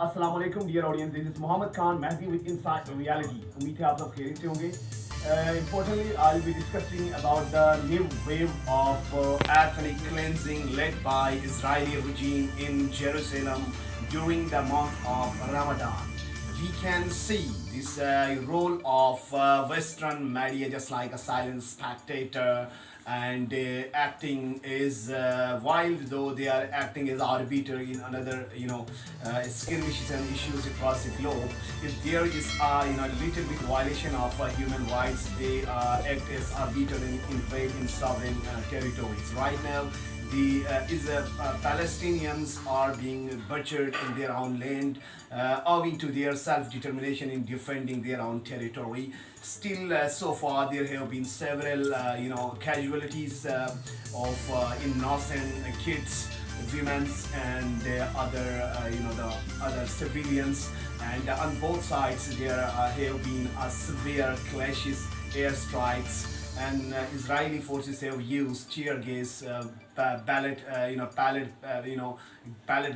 अस्सलाम वालेकुम dear audience, this is Mohammad Khan magazine with insight reality. उम्मीद है आप सब खैरियत से होंगे। Importantly, I'll be discussing about the new wave of ethnic cleansing led by Israeli regime in Jerusalem during the month of Ramadan. We can see this role of Western media just like a silent spectator and acting is wild, though they are acting as arbiter in another skirmishes and issues across the globe. If there is little bit violation of human rights, they act as arbiter and invade in sovereign territories. Right now the Palestinians are being butchered in their own land, owing to their self-determination in defending their own territory. Still, so far there have been several, casualties of innocent kids, women, and other, the other civilians. And on both sides, there have been severe clashes, airstrikes, and Israeli forces have used tear gas, pellet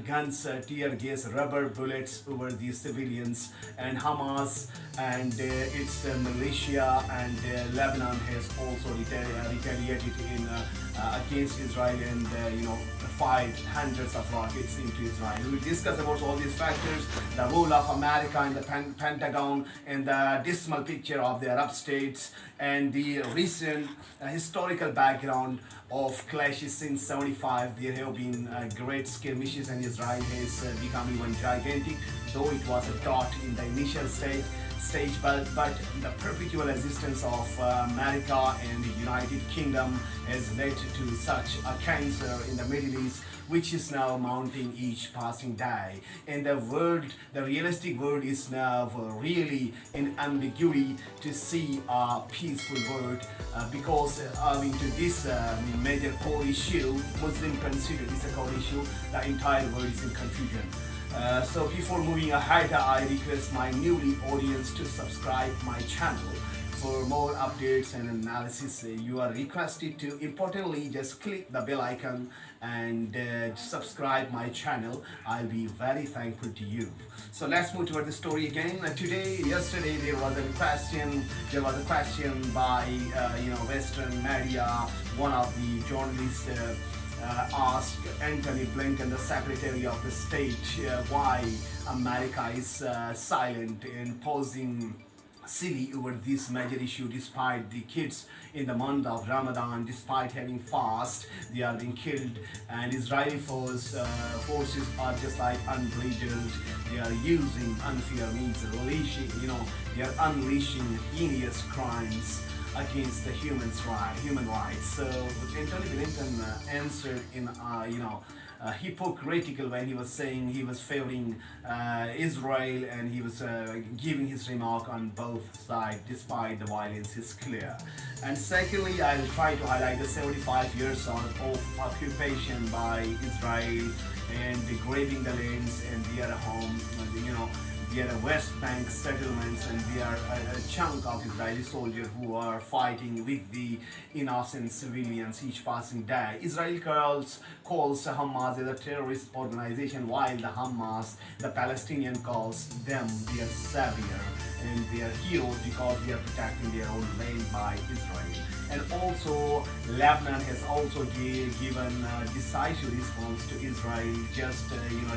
guns, tear gas, rubber bullets over the civilians. And Hamas and its militia and Lebanon has also retaliated against Israel and fired hundreds of rockets into Israel. We will discuss about all these factors, the role of America in the Pentagon, and the dismal picture of the Arab states, and the recent historical background of clashes since 75. There have been great skirmishes, and Israel has become even gigantic, though it was a dot in the initial stage, but the perpetual existence of America and the United Kingdom has led to such a cancer in the Middle East, which is now mounting each passing day. And the realistic world is now really in ambiguity to see a peaceful world because owing to this major core issue, Muslim consider this a core issue, the entire world is in confusion. So before moving ahead, I request my newly audience to subscribe my channel. For more updates and analysis, you are requested to importantly just click the bell icon and subscribe my channel. I'll be very thankful to you. So let's move toward the story again. Yesterday there was a question by Western media. One of the journalists asked Antony Blinken, the Secretary of the State, why America is silent and posing silly over this major issue despite the kids in the month of Ramadan, despite having fast, they are being killed, and Israeli forces are just like unbridled. They are using unfair means, they are unleashing heinous crimes against the human rights. So Anthony Blinken answered in hypocritical when he was saying he was favoring Israel, and he was giving his remark on both sides despite the violence is clear. And secondly, I will try to highlight the 75 years of occupation by Israel and degrading the lands and their home, they are West Bank settlements, and they are a chunk of Israeli soldiers who are fighting with the innocent civilians each passing day. Israel calls Hamas as a terrorist organization, while the Palestinian, calls them their savior and their heroes because they are protecting their own land by Israel. And also, Lebanon has also given decisive response to Israel, just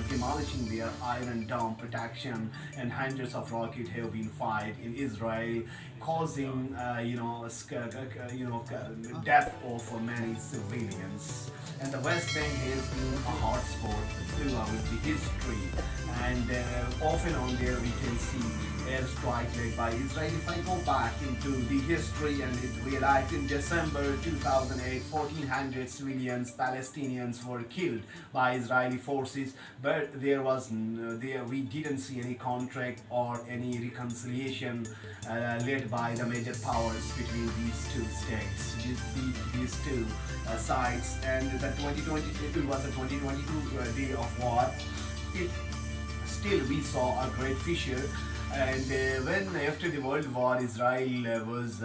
demolishing their Iron Dome protection, and hundreds of rockets have been fired in Israel, causing death of many civilians. And the West Bank has been a hotspot throughout the history, and often on there we can see airstrike led by Israel. If I go back into the history and it realized in December 2008, 1,400 civilians, Palestinians were killed by Israeli forces, but we didn't see any contract or any reconciliation led by the major powers between these two states, these two sides. And the 2022 was a 2022 day of war. It still we saw a great fissure. And when after the World War, Israel was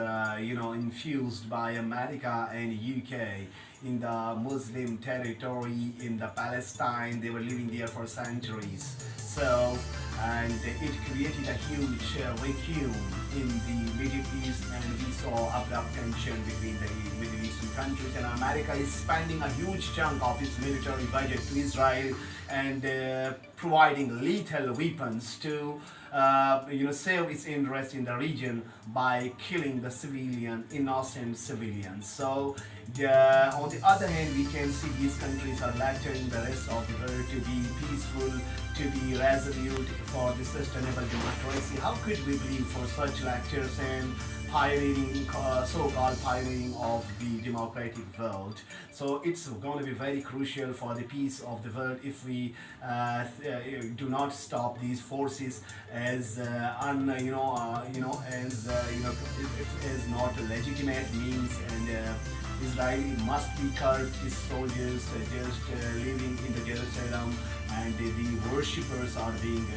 infused by America and UK in the Muslim territory in the Palestine. They were living there for centuries. So, and it created a huge vacuum in the Middle East, and we saw abrupt tension between the Middle Eastern countries, and America is spending a huge chunk of its military budget to Israel and providing lethal weapons to save its interest in the region by killing the innocent civilians. So on the other hand, we can see these countries are lecturing the rest of the world to be peaceful, to be resolute for the sustainable democracy. How could we believe for such lectures and pioneering, so-called pioneering of the democratic world? So it's going to be very crucial for the peace of the world if we do not stop these forces as as not legitimate means, and Israel must be curbed. Its soldiers just living in the Jerusalem, and the worshippers are being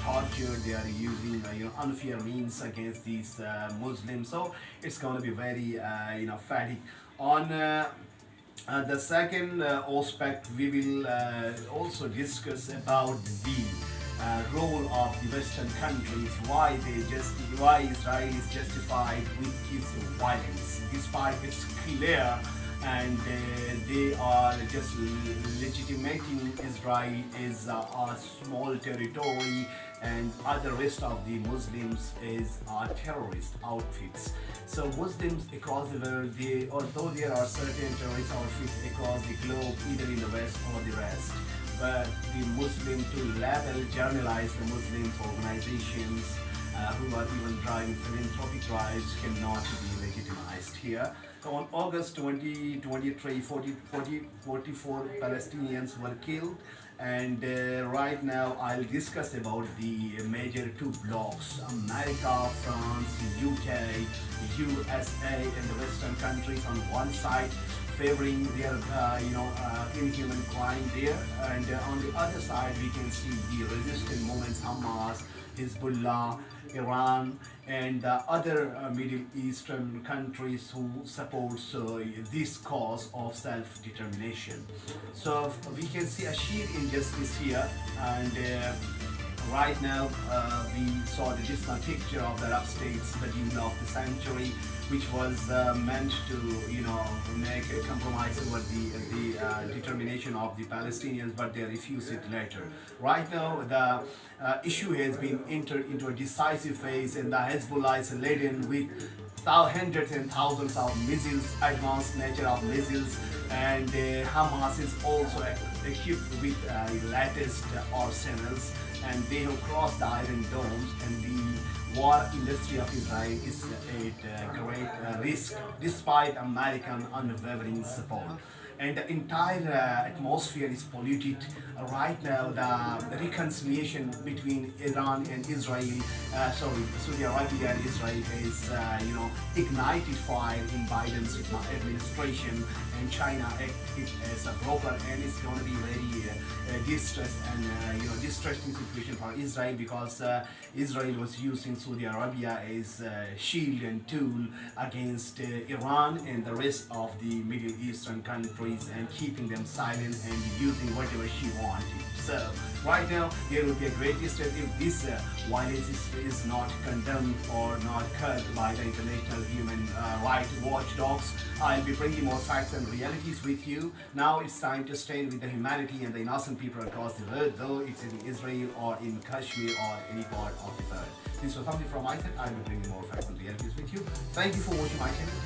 tortured. They are using unfair means against these Muslims. So it's going to be very fatigue. On the second aspect, we will also discuss about the role of the Western countries, why Israel is justified with its violence, despite it's clear, and they are just legitimating Israel as a small territory, and other rest of the Muslims is terrorist outfits. So Muslims across the world, although there are certain terrorist outfits across the globe, either in the West or the rest, but the Muslim to label, journalize the Muslims organizations who are even driving philanthropic drives cannot be legitimized here. So on August 2023, 44 Palestinians were killed, and right now I'll discuss about the major two blocs: America, France, UK, USA, and the Western countries on one side, favoring their inhuman crime there, and on the other side we can see the resistant movements, Hamas, Hezbollah, Iran, and other Middle Eastern countries who supports this cause of self-determination. So we can see a sheer injustice here, and right now we saw the dismal picture of the Arab states, the deal of the century, which was meant to make a compromise over the determination of the Palestinians, but they refused it later. Right now the issue has been entered into a decisive phase, and the Hezbollah is laden with hundreds and thousands of missiles, advanced nature of missiles, and Hamas is also equipped with latest arsenals, and they have crossed the Iron Domes, and the war industry of Israel is at great risk despite American unwavering support. And the entire atmosphere is polluted. Right now, the reconciliation between Iran and Israel, Saudi Arabia and Israel is, ignited fire in Biden's administration, and China acted as a broker, and it's going to be very distressing situation for Israel, because Israel was using Saudi Arabia as a shield and tool against Iran and the rest of the Middle Eastern countries, and keeping them silent and using whatever she wanted. So right now there will be a great distress if this violence is not condemned or not curbed by the international human rights watchdogs. I'll be bringing more facts and realities with you. Now it's time to stand with the humanity and the innocent people across the world, though it's in Israel or in Kashmir or any part of the world. This was something from my side. I'll be bringing more facts and realities with you. Thank you for watching my channel.